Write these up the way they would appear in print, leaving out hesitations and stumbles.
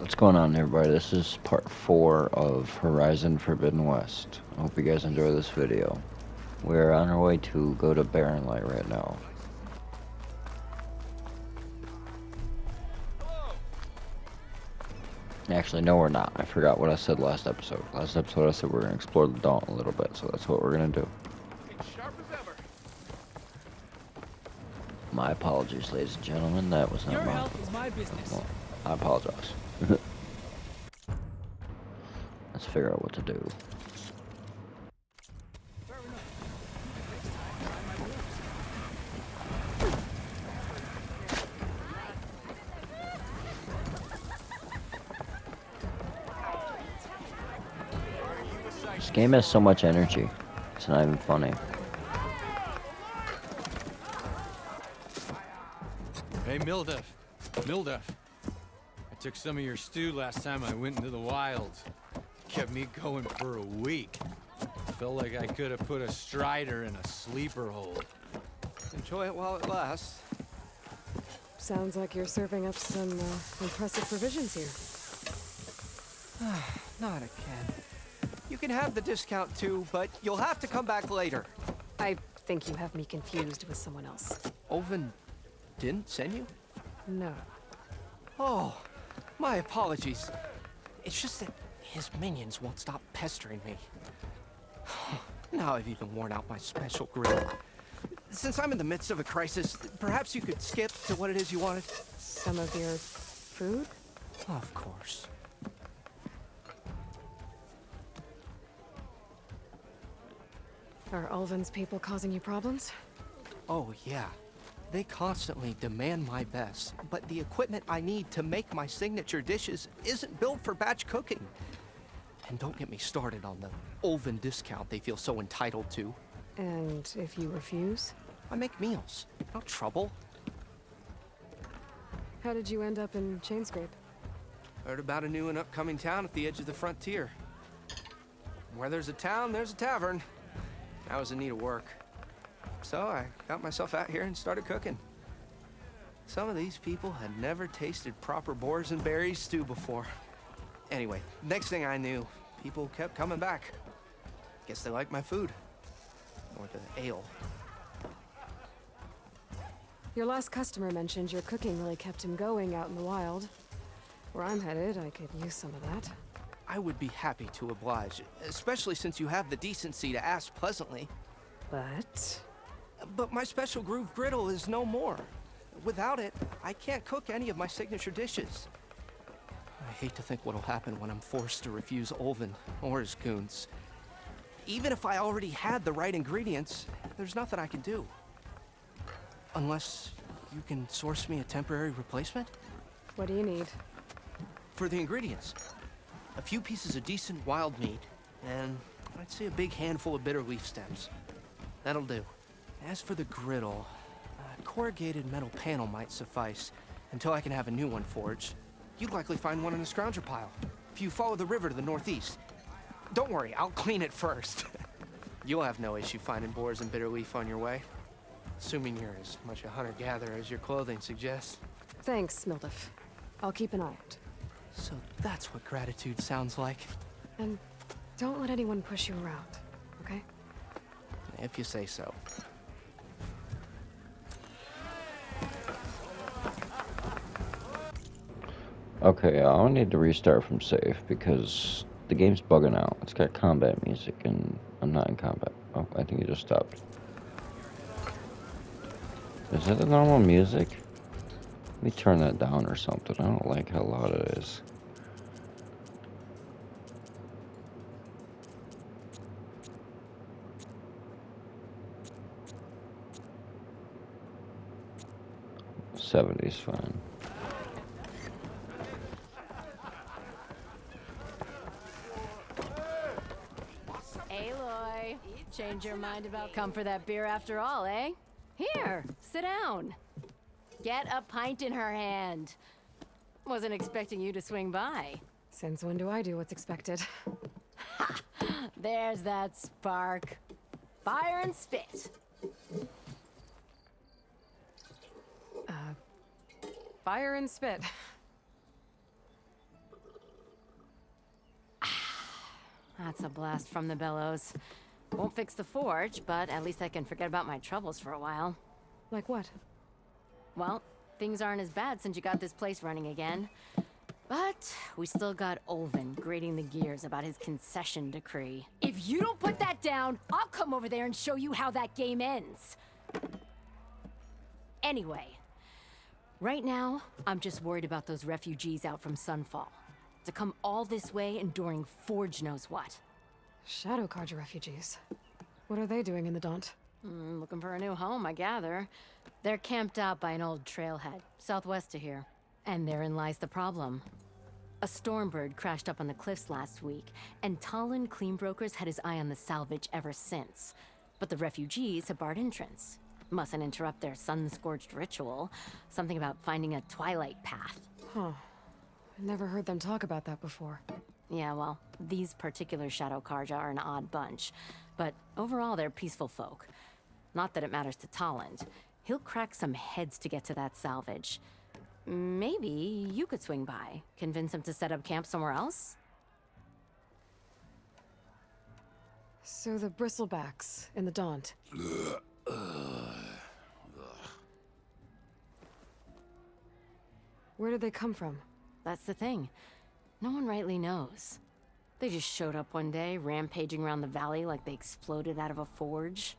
What's going on, everybody? This is part 4 of Horizon Forbidden West. I hope you guys enjoy this video. We're on our way to go to Barren Light right now. Actually, no, we're not. I forgot what I said last episode. Last episode I said we're going to explore the Dawn a little bit, so that's what we're going to do. Sharp as ever. My apologies, ladies and gentlemen. That was not Your my... health is my business. Well, I apologize. Let's figure out what to do. Fair enough. This game has so much energy. It's not even funny. Hey, Mildef. Mildef. I took some of your stew last time I went into the wilds. Kept me going for a week. Felt like I could have put a strider in a sleeper hole. Enjoy it while it lasts. Sounds like you're serving up some impressive provisions here. Not again. You can have the discount too, but you'll have to come back later. I think you have me confused with someone else. Oven didn't send you? No. Oh, my apologies. It's just that his minions won't stop pestering me. Now I've even worn out my special grill. Since I'm in the midst of a crisis, perhaps you could skip to what it is you wanted? Some of your food? Of course. Are Ulvin's people causing you problems? Oh, yeah. They constantly demand my best, but the equipment I need to make my signature dishes isn't built for batch cooking. And don't get me started on the Ulvin discount they feel so entitled to. And if you refuse? I make meals, no trouble. How did you end up in Chainscrape? Heard about a new and upcoming town at the edge of the frontier. Where there's a town, there's a tavern. I was in need of work. So I got myself out here and started cooking. Some of these people had never tasted proper boars and berries stew before. Anyway, next thing I knew, people kept coming back. Guess they liked my food. Or the ale. Your last customer mentioned your cooking really kept him going out in the wild. Where I'm headed, I could use some of that. I would be happy to oblige, especially since you have the decency to ask pleasantly. But my special groove griddle is no more. Without it, I can't cook any of my signature dishes. I hate to think what'll happen when I'm forced to refuse Ulvin or his goons. Even if I already had the right ingredients, there's nothing I can do. Unless you can source me a temporary replacement? What do you need? For the ingredients, a few pieces of decent wild meat, and I'd say a big handful of bitter leaf stems. That'll do. As for the griddle, a corrugated metal panel might suffice until I can have a new one forged. You'd likely find one in a scrounger pile, if you follow the river to the northeast. Don't worry, I'll clean it first. You'll have no issue finding boars and bitter leaf on your way. Assuming you're as much a hunter-gatherer as your clothing suggests. Thanks, Mildef. I'll keep an eye out. So that's what gratitude sounds like. And don't let anyone push you around, okay? If you say so. Okay, I'll need to restart from save because the game's bugging out. It's got combat music and I'm not in combat. Oh, I think it just stopped. Is that the normal music? Let me turn that down or something. I don't like how loud it is. '70's fine. Aloy, change your mind about come for that beer after all, eh? Here, sit down. Get a pint in her hand. Wasn't expecting you to swing by. Since when do I do what's expected? There's that spark. Fire and spit. Fire and spit. That's a blast from the bellows. Won't fix the forge, but at least I can forget about my troubles for a while. Like what? Well, things aren't as bad since you got this place running again. But we still got Olvin grating the gears about his concession decree. If you don't put that down, I'll come over there and show you how that game ends. Anyway, right now, I'm just worried about those refugees out from Sunfall. To come all this way enduring Forge knows what. Shadow Carja refugees. What are they doing in the Daunt? Looking for a new home, I gather. They're camped out by an old trailhead, southwest of here. And therein lies the problem. A Stormbird crashed up on the cliffs last week, and Talon Cleanbrokers had his eye on the salvage ever since. But the refugees have barred entrance. Mustn't interrupt their sun-scorched ritual. Something about finding a twilight path. Huh. I never heard them talk about that before. Yeah, well, these particular Shadow Carja are an odd bunch. But overall, they're peaceful folk. Not that it matters to Talon. He'll crack some heads to get to that salvage. Maybe you could swing by, convince him to set up camp somewhere else? So the Bristlebacks in the Daunt. Where did they come from? That's the thing. No one rightly knows. They just showed up one day, rampaging around the valley like they exploded out of a forge.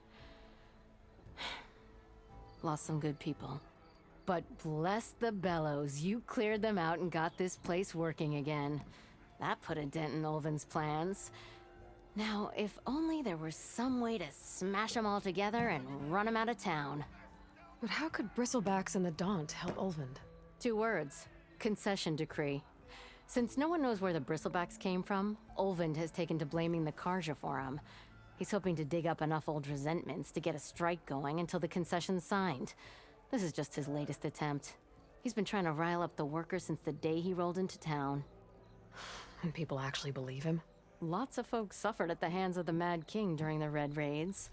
Lost some good people. But bless the bellows, you cleared them out and got this place working again. That put a dent in Olvin's plans. Now, if only there were some way to smash them all together and run them out of town. But how could Bristlebacks in the Daunt help Olvind? 2 words. Concession decree. Since no one knows where the Bristlebacks came from, Olvind has taken to blaming the Carja for him. He's hoping to dig up enough old resentments to get a strike going until the concession's signed. This is just his latest attempt. He's been trying to rile up the workers since the day he rolled into town. And people actually believe him? Lots of folks suffered at the hands of the Mad King during the Red Raids.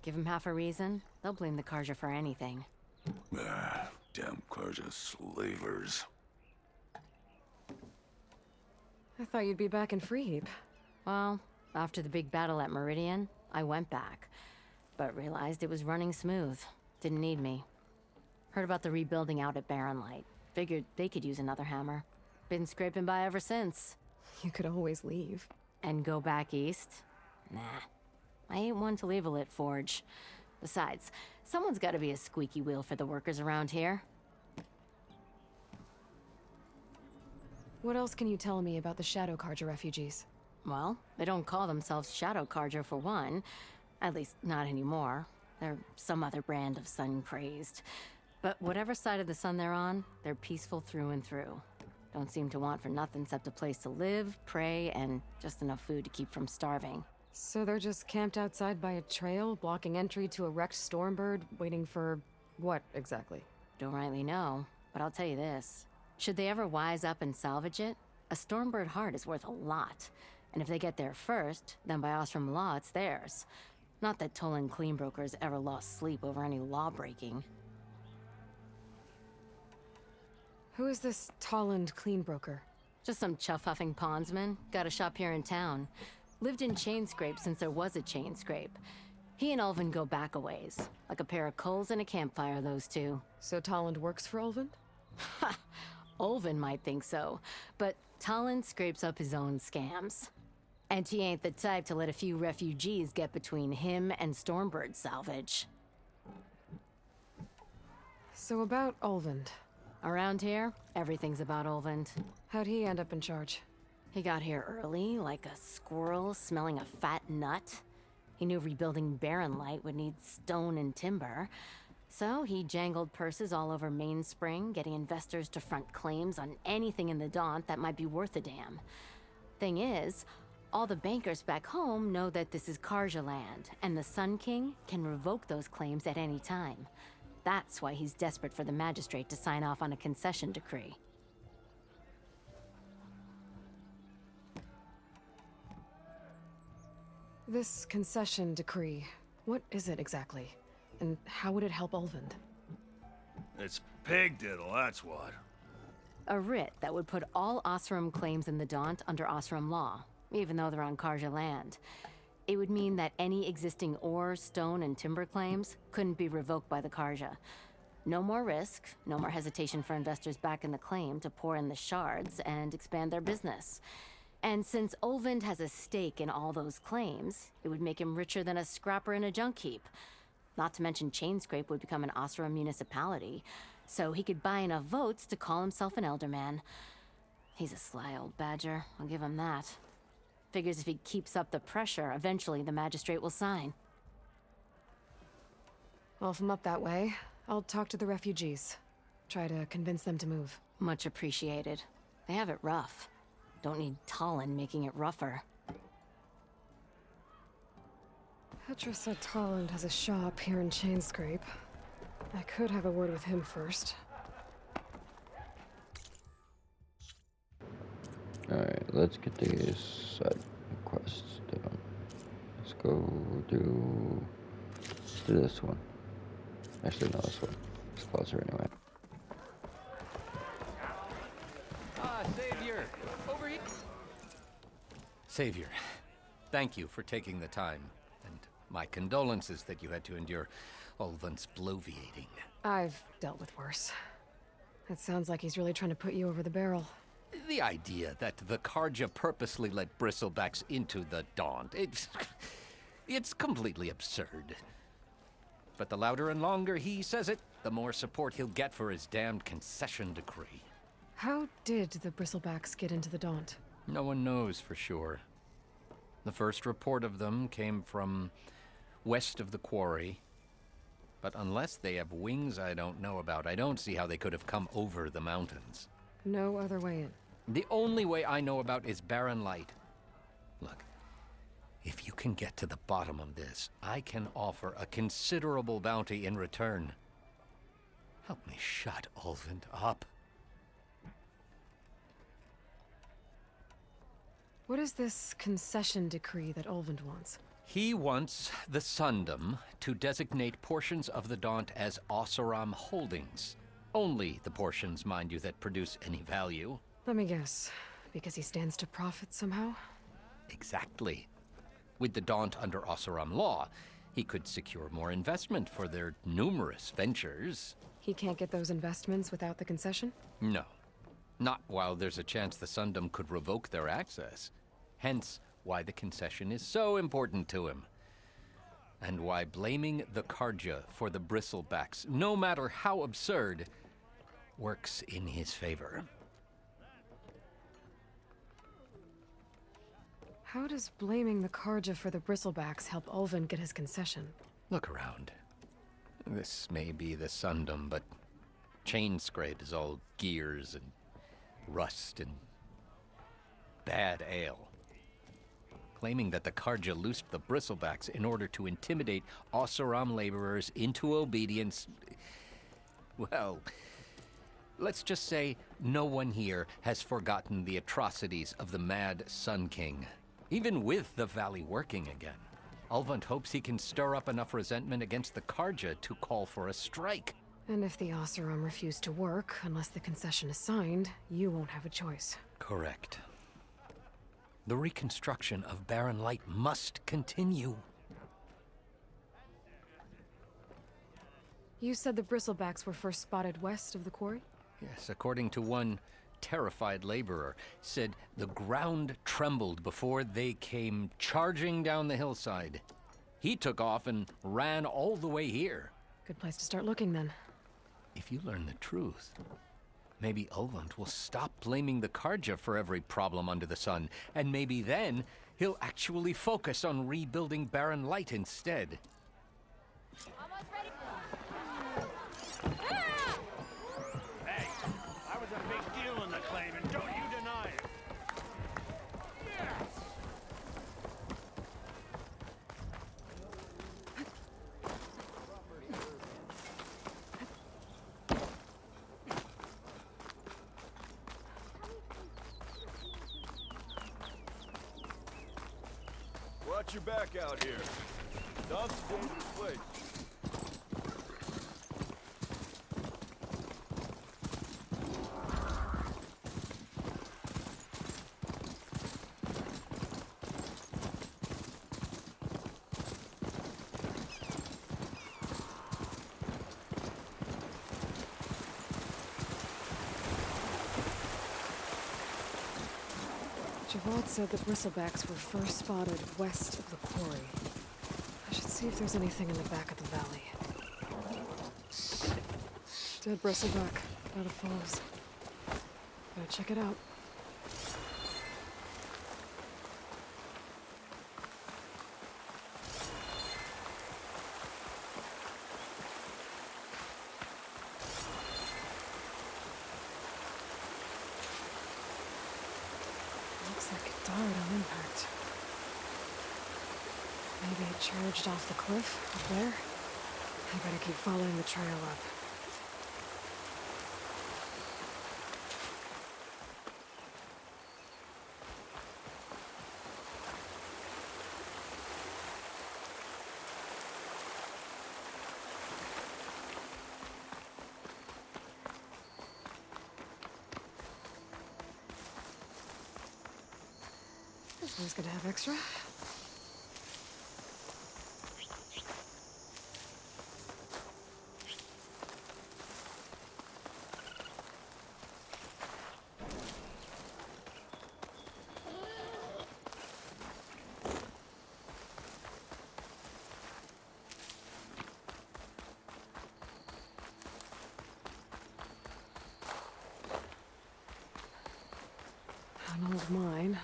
Give him half a reason, they'll blame the Carja for anything. Damn Carja slavers. I thought you'd be back in Freeheap. Well, after the big battle at Meridian, I went back. But realized it was running smooth. Didn't need me. Heard about the rebuilding out at Barren Light. Figured they could use another hammer. Been scraping by ever since. You could always leave. And go back east? Nah. I ain't one to leave a lit forge. Besides, someone's gotta be a squeaky wheel for the workers around here. What else can you tell me about the Shadow Carja refugees? Well, they don't call themselves Shadow Carja for one. At least, not anymore. They're some other brand of sun-crazed. But whatever side of the sun they're on, they're peaceful through and through. Don't seem to want for nothing except a place to live, pray, and just enough food to keep from starving. So they're just camped outside by a trail, blocking entry to a wrecked Stormbird, waiting for what exactly? Don't rightly know, but I'll tell you this. Should they ever wise up and salvage it, a Stormbird heart is worth a lot. And if they get there first, then by Ostrom law, it's theirs. Not that Tolan Cleanbrokers ever lost sleep over any law breaking. Who is this Tolland Cleanbroker? Just some chuff-huffing pondsman. Got a shop here in town. Lived in Chainscrape since there was a Chainscrape. He and Ulvin go back a ways. Like a pair of coals and a campfire, those two. So Tolland works for Olvind? Ha! Ulvin might think so, but Talon scrapes up his own scams. And he ain't the type to let a few refugees get between him and Stormbird salvage. So about Olvind. Around here, everything's about Olvind. How'd he end up in charge? He got here early, like a squirrel smelling a fat nut. He knew rebuilding Barren Light would need stone and timber. So he jangled purses all over Mainspring, getting investors to front claims on anything in the Daunt that might be worth a damn. Thing is, all the bankers back home know that this is Carja land, and the Sun King can revoke those claims at any time. That's why he's desperate for the magistrate to sign off on a concession decree. This concession decree, what is it exactly? And how would it help Olvind? It's pig diddle, that's what. A writ that would put all Osram claims in the Daunt under Osram law. even though they're on Karja land. It would mean that any existing ore, stone, and timber claims couldn't be revoked by the Karja. No more risk, no more hesitation for investors back in the claim to pour in the shards and expand their business. And since Olvind has a stake in all those claims, it would make him richer than a scrapper in a junk heap. Not to mention Chainscrape would become an Oseram municipality, so he could buy enough votes to call himself an Elderman. He's a sly old badger, I'll give him that. Figures if he keeps up the pressure, eventually the magistrate will sign. Well, if I'm up that way, I'll talk to the refugees. Try to convince them to move. Much appreciated. They have it rough. Don't need Talon making it rougher. Petra said Tolland has a shop here in Chainscrape. I could have a word with him first. Alright, let's get these side quests done. Let's go do this one. Actually, no, this one. It's closer anyway. Savior! Over here! Savior, thank you for taking the time, and my condolences that you had to endure Olvant's bloviating. I've dealt with worse. It sounds like he's really trying to put you over the barrel. The idea that the Karja purposely let bristlebacks into the Daunt, it's completely absurd. But the louder and longer he says it, the more support he'll get for his damned concession decree. How did the Bristlebacks get into the Daunt? No one knows for sure. The first report of them came from west of the quarry. But unless they have wings I don't know about, I don't see how they could have come over the mountains. No other way in. The only way I know about is Barren Light. Look, if you can get to the bottom of this, I can offer a considerable bounty in return. Help me shut Olvind up. What is this concession decree that Olvind wants? He wants the Sundom to designate portions of the Daunt as Oseram holdings. Only the portions, mind you, that produce any value. Let me guess. Because he stands to profit somehow? Exactly. With the Daunt under Oseram law, he could secure more investment for their numerous ventures. He can't get those investments without the concession? No. Not while there's a chance the Sundom could revoke their access. Hence, why the concession is so important to him. And why blaming the Karja for the Bristlebacks, no matter how absurd, works in his favor. How does blaming the Karja for the Bristlebacks help Olvind get his concession? Look around. This may be the Sundom, but Chainscrape is all gears and rust and bad ale. Claiming that the Karja loosed the Bristlebacks in order to intimidate Oseram laborers into obedience. Well, let's just say no one here has forgotten the atrocities of the Mad Sun King. Even with the Valley working again, Olvind hopes he can stir up enough resentment against the Karja to call for a strike. And if the Oseram refuse to work, unless the concession is signed, you won't have a choice. Correct. The reconstruction of Barren Light must continue. You said the Bristlebacks were first spotted west of the quarry? Yes, according to one terrified laborer, said the ground trembled before they came charging down the hillside. He took off and ran all the way here. Good place to start looking, then. If you learn the truth, maybe Olvind will stop blaming the Karja for every problem under the sun, and maybe then he'll actually focus on rebuilding Barren Light instead. Almost ready. Hey, I was a big deal in the claim, and don't you deny it. Watch your back out here. Dump's a dangerous place. Javad said the bristlebacks were first spotted west of the quarry. I should see if there's anything in the back of the valley. Dead bristleback, by the falls. Gotta check it out. Looks like it died on impact. Maybe it charged off the cliff up there. I better keep following the trail up. This one's gonna have extra. An old mine.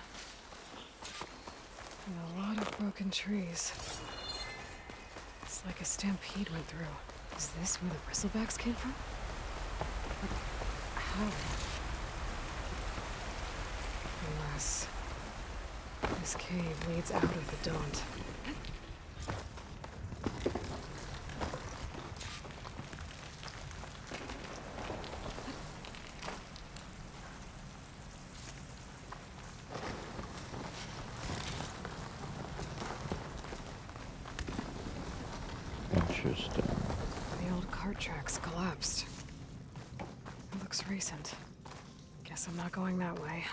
And a lot of broken trees. It's like a stampede went through. Is this where the bristlebacks came from? But how? Unless this cave leads out of the Daunt. Interesting. The old cart tracks collapsed. It looks recent. Guess I'm not going that way.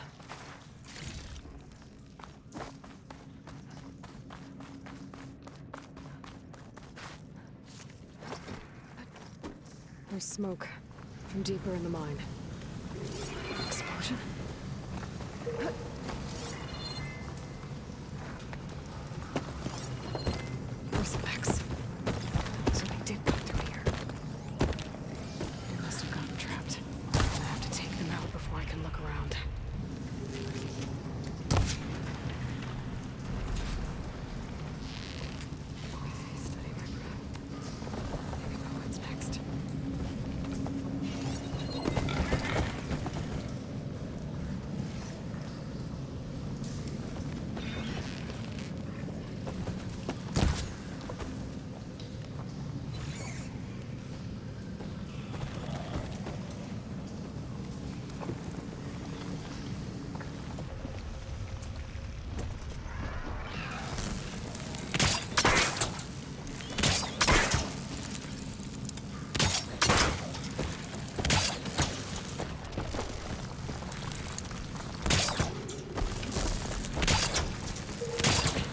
There's smoke from deeper in the mine. Explosion? Bristlebacks. So they did come through here. They must have gotten trapped. I have to take them out before I can look around. Steady my breath. Think about what's next.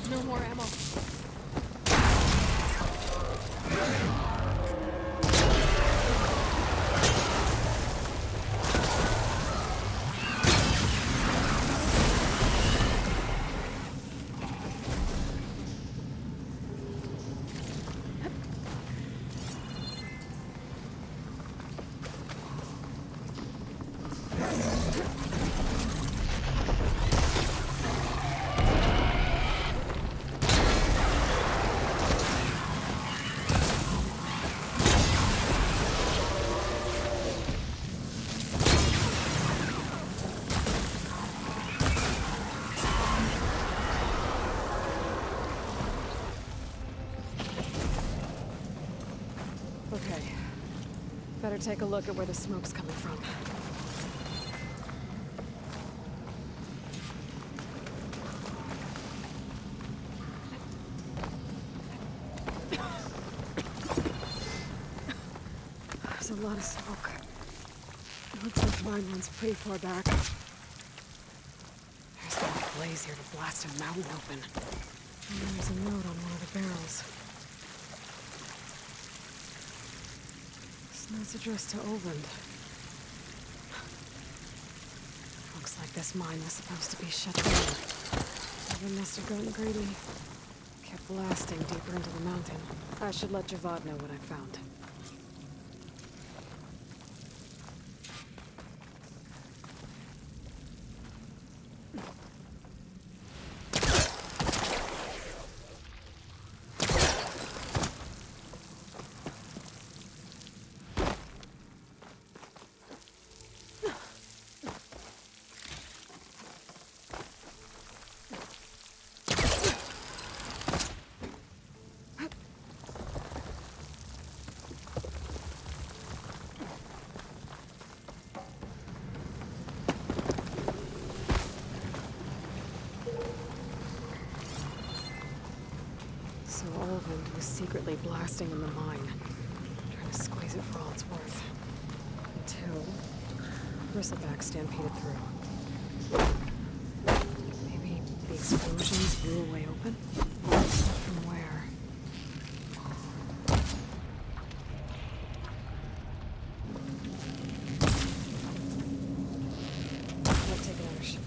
No more ammo. Okay. Better take a look at where the smoke's coming from. There's a lot of smoke. It looks like mine runs pretty far back. There's gotta be a blaze here to blast a mountain open. And there's a note on one of the barrels. This note's addressed to Oland. Looks Looks like this mine was supposed to be shut down. Someone must have gotten greedy. Kept blasting deeper into the mountain. I should let Javad know what I found. So Olvend was secretly blasting in the mine, trying to squeeze it for all it's worth. Until Bristleback stampeded through. Maybe the explosions blew a way open? From where? Let's take another shot.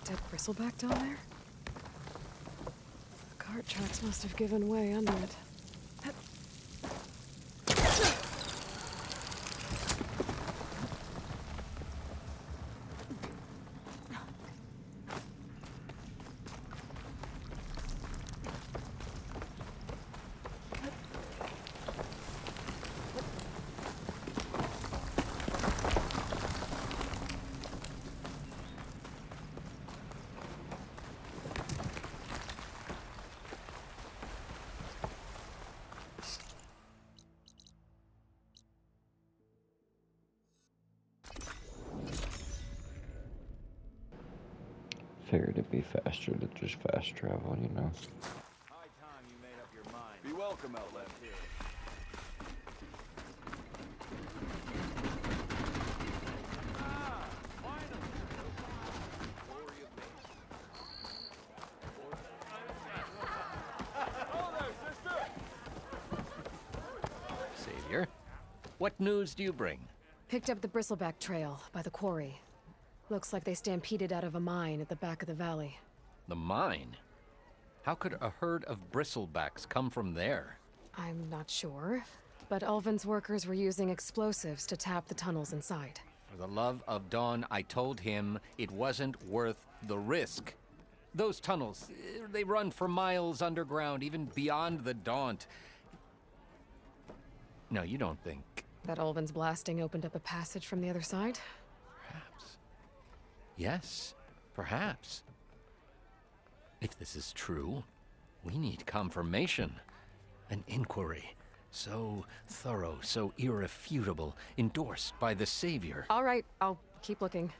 Dead bristleback down there? The cart tracks must have given way under it. Figured it'd be faster to just fast travel, you know. High time you made up your mind. Be welcome, Outlander. Here. Ah, finally. Glory of Mason. Oh there, sister! Savior, what news do you bring? Picked up the bristleback trail by the quarry. Looks like they stampeded out of a mine at the back of the valley. The mine? How could a herd of bristlebacks come from there? I'm not sure, but Ulvin's workers were using explosives to tap the tunnels inside. For the love of Dawn, I told him it wasn't worth the risk. Those tunnels, they run for miles underground, even beyond the Daunt. No, you don't think... That Ulvin's blasting opened up a passage from the other side? Perhaps. Yes, perhaps. If this is true, we need confirmation. An inquiry. So thorough, so irrefutable, endorsed by the Savior. All right, I'll keep looking.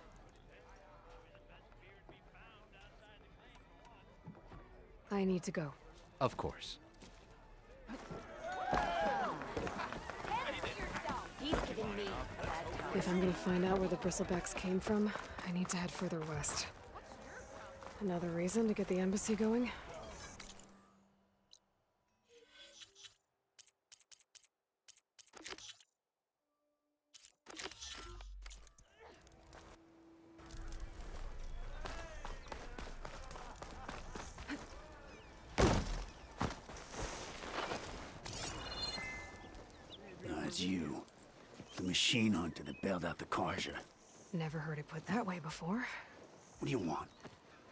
I need to go. Of course. If I'm gonna find out where the bristlebacks came from, I need to head further west. Another reason to get the embassy going? It's you. The machine hunter that bailed out the Karja. Never heard it put that way before. What do you want?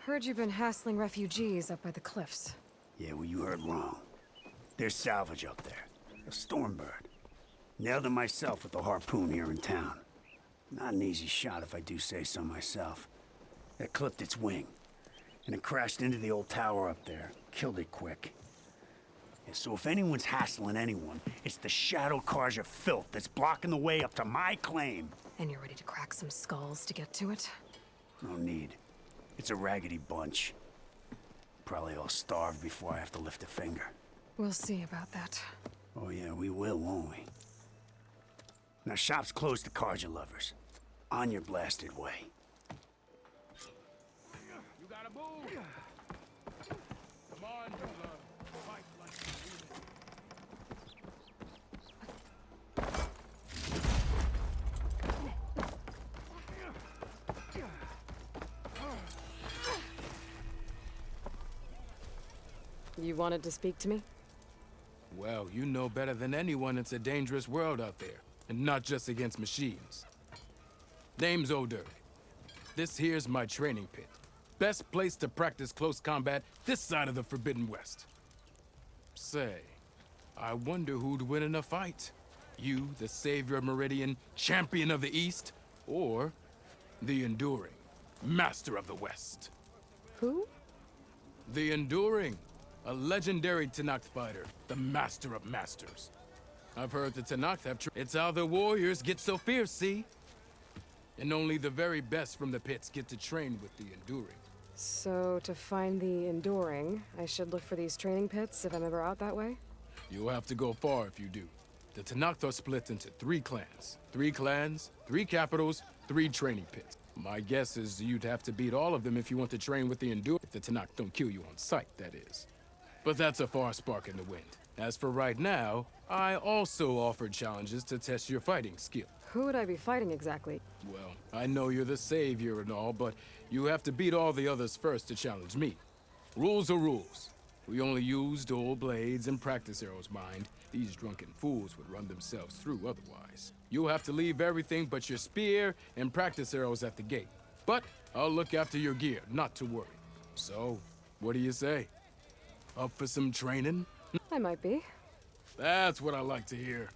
Heard you've been hassling refugees up by the cliffs. Yeah, well, you heard wrong. There's salvage up there. A Stormbird. Nailed him myself with the harpoon here in town. Not an easy shot if I do say so myself. It clipped its wing. And it crashed into the old tower up there. Killed it quick. Yeah, so if anyone's hassling anyone, it's the Shadow Karja filth that's blocking the way up to my claim. And you're ready to crack some skulls to get to it? No need. It's a raggedy bunch. Probably all starved before I have to lift a finger. We'll see about that. Oh yeah, we will, won't we? Now shop's closed to Carja lovers. On your blasted way. You gotta move. Come on, you fight like a You wanted to speak to me? Well, you know better than anyone it's a dangerous world out there, and not just against machines. Name's O'Doherty. This here's my training pit. Best place to practice close combat this side of the Forbidden West. Say, I wonder who'd win in a fight. You, the savior of Meridian, champion of the East, or the Enduring, master of the West. Who? The Enduring, a legendary Tenakth fighter, the master of masters. I've heard the Tenakth have it's how the warriors get so fierce, see? And only the very best from the pits get to train with the Enduring. So, to find the Enduring, I should look for these training pits if I'm ever out that way? You'll have to go far if you do. The Tenakth are split into 3 clans. 3 clans, 3 capitals, 3 training pits. My guess is you'd have to beat all of them if you want to train with the Enduring. If the Tenakth don't kill you on sight, that is. But that's a far spark in the wind. As for right now, I also offered challenges to test your fighting skill. Who would I be fighting exactly? Well, I know you're the savior and all, but you have to beat all the others first to challenge me. Rules are rules. We only use dual blades and practice arrows, mind. These drunken fools would run themselves through otherwise. You'll have to leave everything but your spear and practice arrows at the gate. But I'll look after your gear, not to worry. So, what do you say? Up for some training? I might be. That's what I like to hear.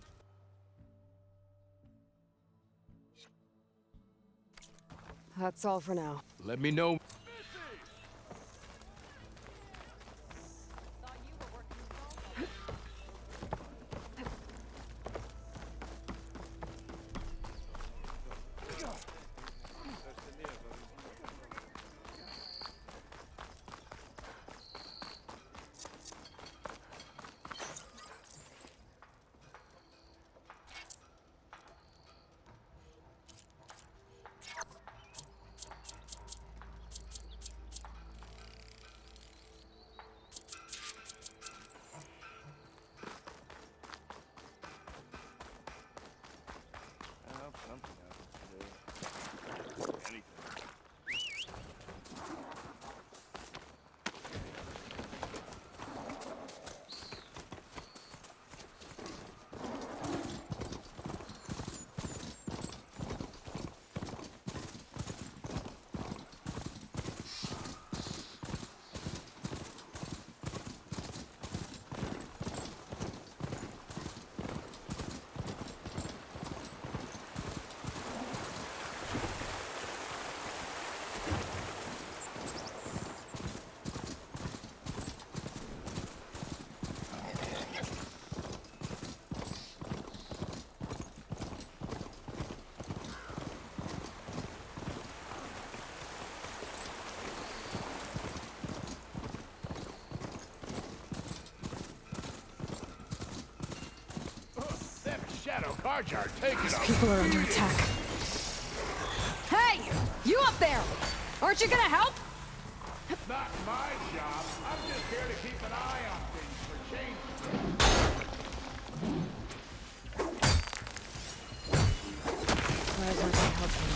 That's all for now. Let me know. Shadow Carjar, take it Those up. people are under attack. Hey! You up there! Aren't you gonna help? Not my job. I'm just here to keep an eye on things for change. Why is everyone helping me?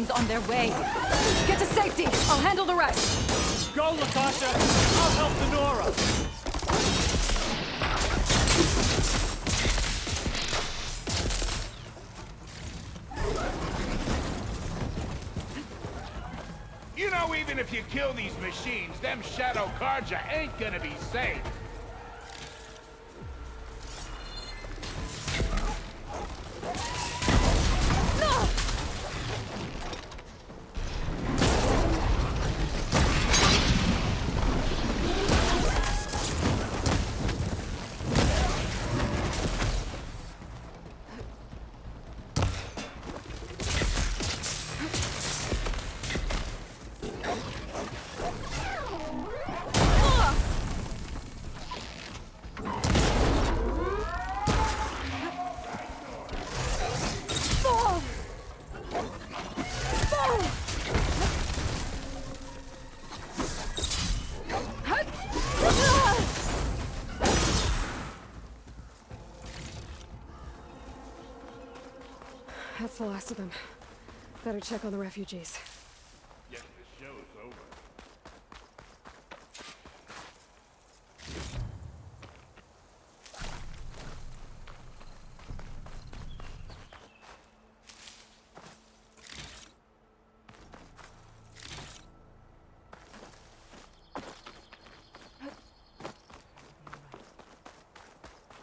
Marines on their way. Get to safety. I'll handle the rest. Go, Latasha! I'll help the Nora! You know, even if you kill these machines, them Shadow Carja ain't gonna be safe. That's the last of them. Better check on the refugees. Yes, the show's over.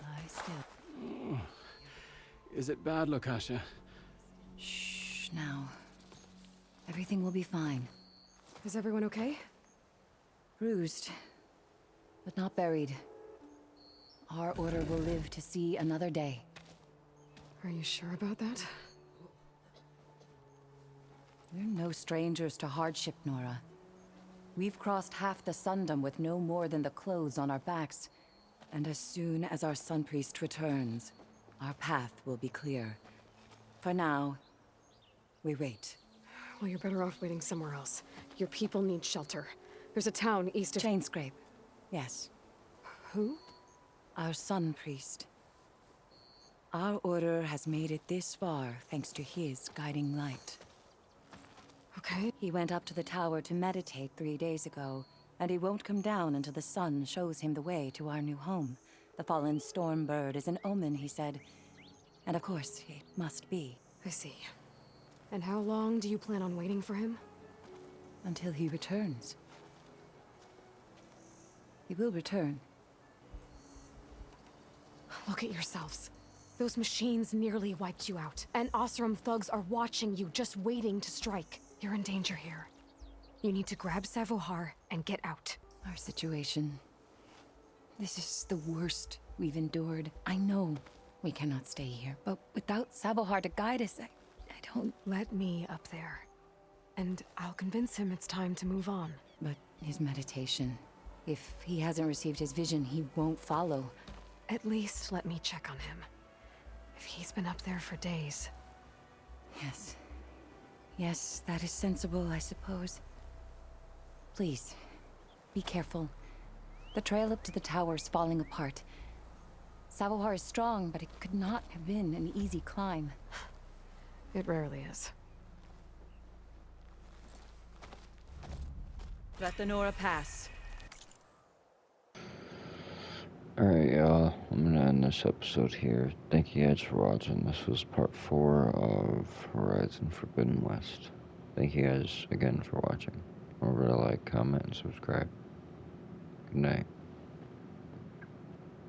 Lie still. Is it bad, Latasha? Shh, now. Everything will be fine. Is everyone okay? Bruised, but not buried. Our order will live to see another day. Are you sure about that? We're no strangers to hardship, Nora. We've crossed half the Sundom with no more than the clothes on our backs. And as soon as our Sun Priest returns, our path will be clear. For now, we wait. Well, you're better off waiting somewhere else. Your people need shelter. There's a town east of... Chainscrape. Yes. Who? Our Sun Priest. Our order has made it this far thanks to his guiding light. Okay. He went up to the tower to meditate 3 days ago, and he won't come down until the sun shows him the way to our new home. The fallen storm bird is an omen, he said. And of course, it must be. I see. And how long do you plan on waiting for him? Until he returns. He will return. Look at yourselves. Those machines nearly wiped you out. And Oseram thugs are watching you, just waiting to strike. You're in danger here. You need to grab Savohar and get out. Our situation... This is the worst we've endured. I know we cannot stay here, but without Savohar to guide us, I don't... Let me up there. And I'll convince him it's time to move on. But his meditation... If he hasn't received his vision, he won't follow. At least let me check on him. If he's been up there for days. Yes. Yes, that is sensible, I suppose. Please, be careful. The trail up to the tower's falling apart. Savohar is strong, but it could not have been an easy climb. It rarely is. Let the Nora pass. Alright, y'all. I'm gonna end this episode here. Thank you guys for watching. This was part 4 of Horizon Forbidden West. Thank you guys again for watching. Remember to like, comment, and subscribe. Good night.